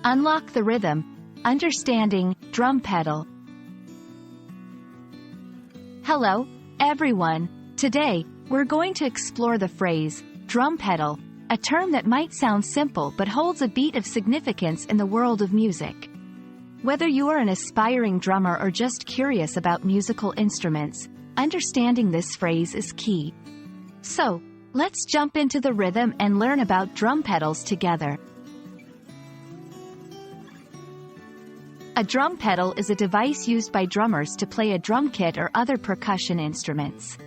Unlock the rhythm. Understanding drum pedal. Hello, everyone. Today, we're going to explore the phrase, drum pedal, a term that might sound simple but holds a beat of significance in the world of music. Whether you are an aspiring drummer or just curious about musical instruments, understanding this phrase is key. So, let's jump into the rhythm and learn about drum pedals together. A drum pedal is a device used by drummers to play a drum kit or other percussion instruments.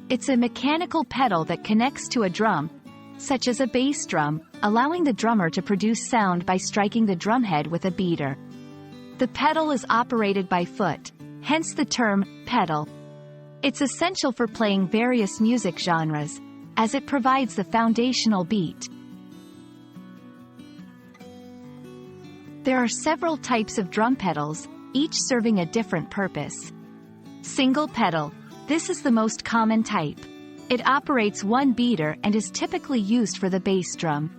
It's a mechanical pedal that connects to a drum, such as a bass drum, allowing the drummer to produce sound by striking the drumhead with a beater. The pedal is operated by foot, hence the term pedal. It's essential for playing various music genres, as it provides the foundational beat. There are several types of drum pedals, each serving a different purpose. Single pedal. This is the most common type. It operates one beater and is typically used for the bass drum.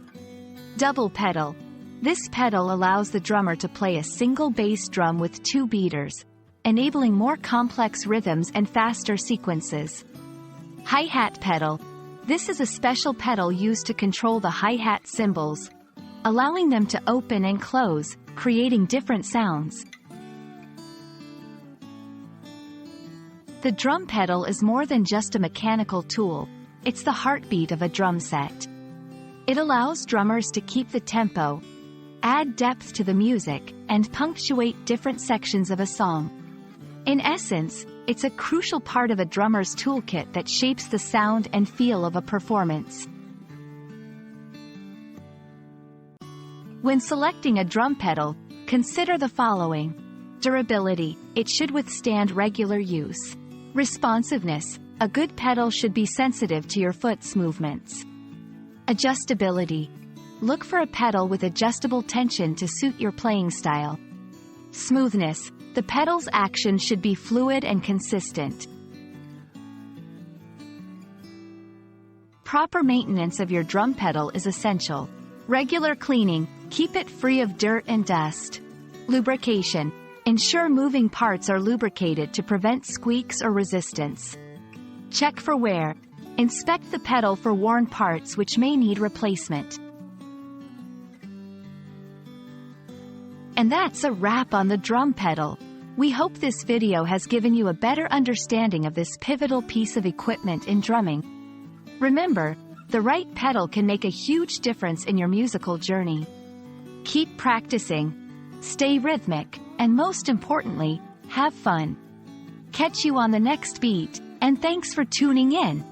Double pedal. This pedal allows the drummer to play a single bass drum with two beaters, enabling more complex rhythms and faster sequences. Hi-hat pedal. This is a special pedal used to control the hi-hat cymbals, allowing them to open and close, creating different sounds. The drum pedal is more than just a mechanical tool, it's the heartbeat of a drum set. It allows drummers to keep the tempo, add depth to the music, and punctuate different sections of a song. In essence, it's a crucial part of a drummer's toolkit that shapes the sound and feel of a performance. When selecting a drum pedal, consider the following. Durability. It should withstand regular use. Responsiveness. A good pedal should be sensitive to your foot's movements. Adjustability. Look for a pedal with adjustable tension to suit your playing style. Smoothness. The pedal's action should be fluid and consistent. Proper maintenance of your drum pedal is essential. Regular cleaning. Keep it free of dirt and dust. Lubrication. Ensure moving parts are lubricated to prevent squeaks or resistance. Check for wear. Inspect the pedal for worn parts which may need replacement. And that's a wrap on the drum pedal. We hope this video has given you a better understanding of this pivotal piece of equipment in drumming. Remember, the right pedal can make a huge difference in your musical journey. Keep practicing, stay rhythmic, and most importantly, have fun. Catch you on the next beat, and thanks for tuning in.